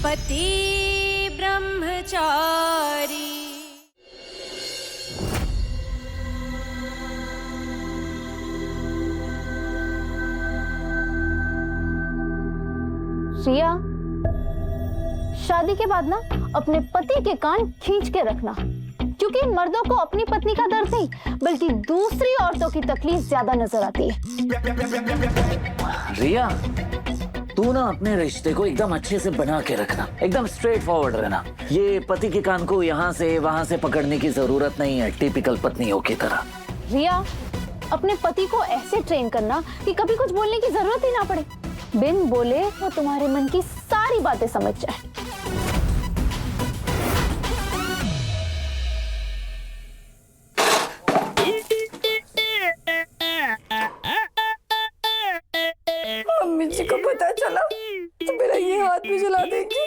पति ब्रह्मचारी। रिया, शादी के बाद ना अपने पति के कान खींच के रखना, क्योंकि मर्दों को अपनी पत्नी का दर्द नहीं बल्कि दूसरी औरतों की तकलीफ ज्यादा नजर आती है। रिया, तू ना अपने रिश्ते को एकदम अच्छे से बना के रखना, एकदम स्ट्रेट फॉरवर्ड रहना। ये पति के कान को यहाँ से वहाँ से पकड़ने की जरूरत नहीं है, टिपिकल पत्नियों की तरह। रिया, अपने पति को ऐसे ट्रेन करना कि कभी कुछ बोलने की जरूरत ही ना पड़े, बिन बोले वो तुम्हारे मन की सारी बातें समझ जाए। मम्मी जी को पता चला तो मेरा ये हाथ भी जला देंगी।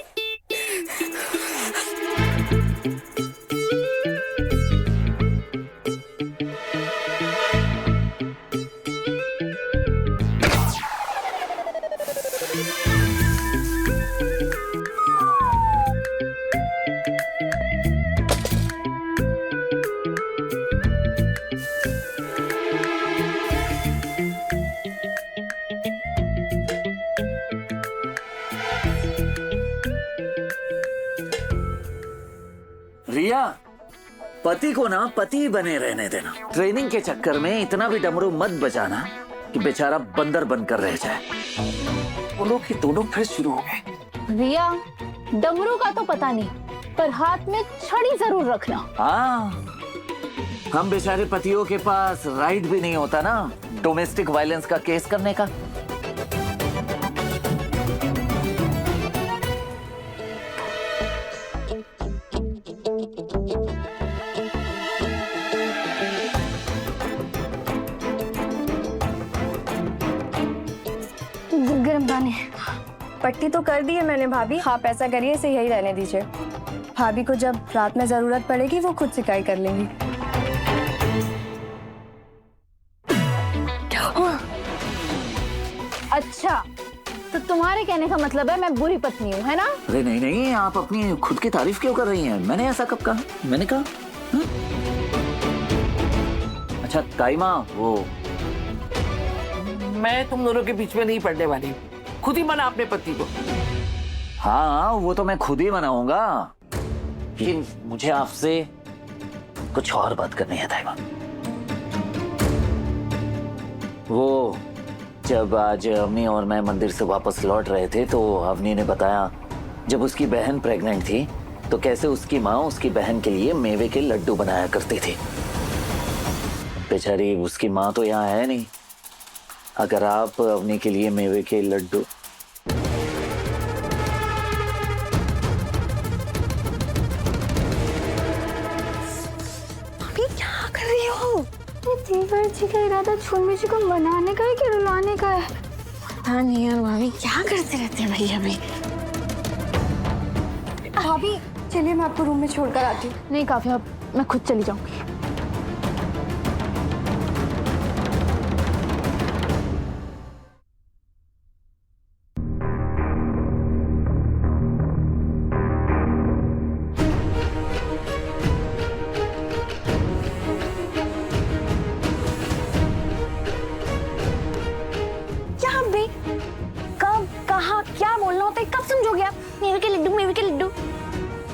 रिया, पति को ना पति बने रहने देना। ट्रेनिंग के चक्कर में इतना भी डमरू मत बजाना कि बेचारा बंदर बनकर रह जाए। वो लोग कि दोनों फिर शुरू हो गए। रिया, डमरू का तो पता नहीं, पर हाथ में छड़ी जरूर रखना। हाँ, हम बेचारे पतियों के पास राइट भी नहीं होता ना डोमेस्टिक वायलेंस का केस करने का। गर्म पानी। पट्टी तो कर दी है मैंने भाभी। आप ऐसा करिए, इसे यही रहने दीजिए। भाभी को जब रात में जरूरत पड़ेगी वो खुद सिकाई कर लेंगी। अच्छा, तो तुम्हारे कहने का मतलब है मैं बुरी पत्नी हूँ, है ना? अरे नहीं नहीं, आप अपनी खुद की तारीफ क्यों कर रही हैं? मैंने ऐसा कब कहा? मैंने कहा हा? अच्छा ताई माँ, वो मैं तुम दोनों के बीच में नहीं पड़ने वाली, खुद ही मना अपने पति को। हाँ, वो तो मैं खुद ही मनाऊंगा, लेकिन मुझे आपसे कुछ और बात करनी है ताई माँ। वो जब आज अवनी और मैं मंदिर से वापस लौट रहे थे तो अवनी ने बताया जब उसकी बहन प्रेग्नेंट थी तो कैसे उसकी माँ उसकी बहन के लिए मेवे के लड्डू बनाया करती थी। बेचारी उसकी माँ तो यहाँ है नहीं, अगर आप अवनी के लिए मेवे के लड्डू। अभी क्या कर रही हो? देवर जी का इरादा छुन्नी जी को मनाने का है कि रुलाने का है? पता नहीं यार भाभी, क्या करते रहते हैं भैया भी। भाभी चलिए, मैं आपको रूम में छोड़कर आती हूँ। नहीं काफी, अब मैं खुद चली जाऊंगी। क्या बोलना होता है, कब समझोगे आप? मेवे के लड्डू, मेवे के लड्डू।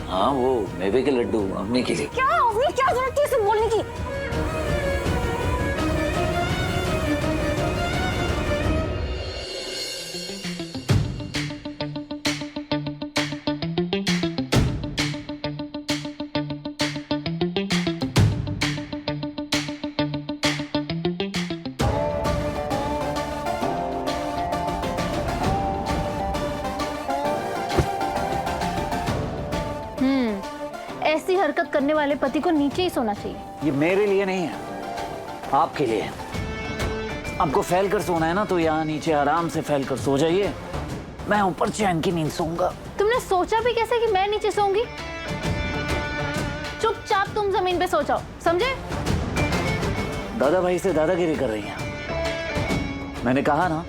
हाँ, वो मेवे के लड्डू अवनी के लिए। क्या अवनी, क्या जरूरत थी इसे बोलने की? ऐसी हरकत करने वाले पति को नीचे ही सोना चाहिए। ये मेरे लिए नहीं है, आपके लिए। आपको फैल कर सोना है ना तो यहाँ नीचे आराम से फैल कर सो जाइए, मैं ऊपर चैन की नींद सोऊंगा। तुमने सोचा भी कैसे कि मैं नीचे सोऊंगी? चुपचाप तुम जमीन पे सो जाओ, समझे? दादा भाई से दादागिरी कर रही हैं। मैंने कहा ना,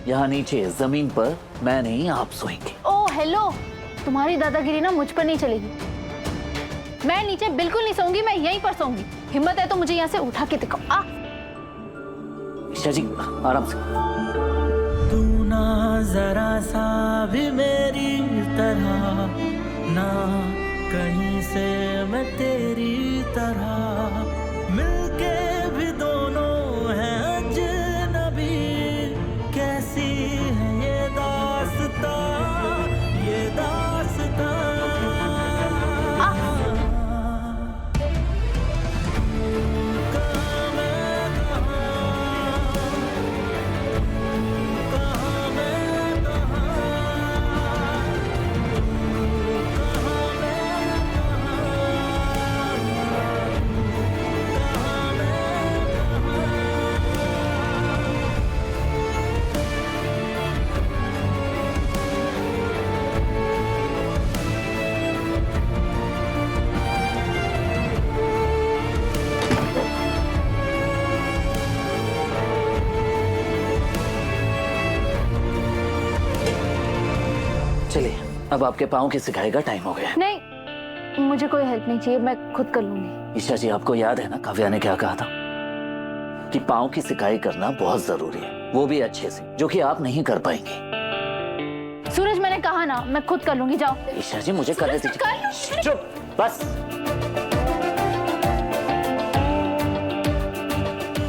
यहाँ नीचे जमीन पर मैं नहीं आप सोएंगे। ओ हेलो, तुम्हारी दादागिरी ना मुझ पर नहीं चलेगी। मैं नीचे बिल्कुल नहीं सोऊंगी, मैं यहीं पर सोऊंगी। हिम्मत है तो मुझे यहाँ से उठा के दिखाओ। आ ईशा जी आराम से। तू ना जरा सा भी मेरी तरह, ना कहीं से मैं तेरी तरह, मिलके भी दोनों हैं अजनबी। कैसी है ये दास्तां, ये दास्तां। चलिए अब आपके पाँव की सिकाई का टाइम हो गया। नहीं, मुझे कोई हेल्प नहीं चाहिए, मैं खुद कर लूंगी। ईशा जी आपको याद है ना काव्या ने क्या कहा था कि पाँव की सिकाई करना बहुत जरूरी है, वो भी अच्छे से, जो कि आप नहीं कर पाएंगे। सूरज मैंने कहा ना, मैं खुद कर लूंगी, जाओ। ईशा जी मुझे करने दीजिए। चुप बस।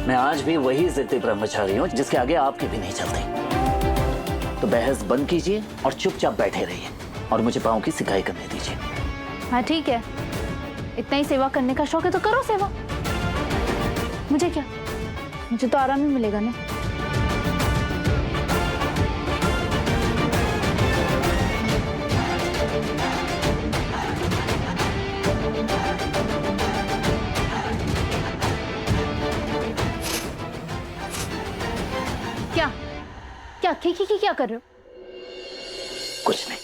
मैं आज भी वही जिद्दी ब्रह्मचारी हूँ जिसके आगे आपकी भी नहीं चलती। तो बहस बंद कीजिए और चुपचाप बैठे रहिए और मुझे पाँव की सिकाई करने दीजिए। हाँ ठीक है, इतना ही सेवा करने का शौक है तो करो सेवा। मुझे क्या, मुझे तो आराम ही मिलेगा ना। क्या क्या की क्या कर रहे हो? कुछ नहीं।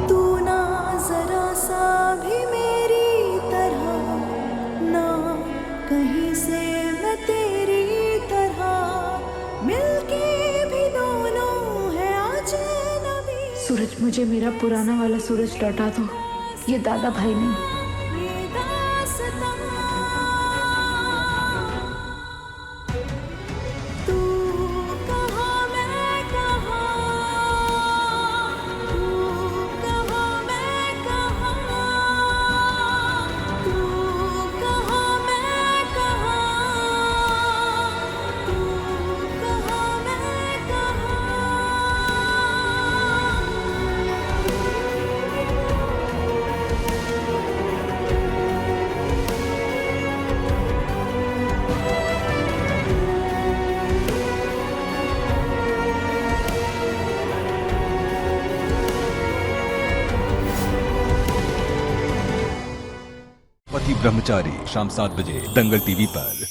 तू ना जरा सा भी मेरी तरह, ना कहीं से मैं तेरी तरह, मिलके भी दोनों है अजनबी। सूरज, मुझे मेरा पुराना वाला सूरज लौटा दो, ये दादा भाई नहीं। ये दास्तां, तू कहाँ मैं कहाँ, तू कहाँ मैं कहाँ, तू कहाँ मैं कहाँ, तू कहाँ मैं कहाँ। पति ब्रह्मचारी शाम 7 बजे दंगल टीवी पर।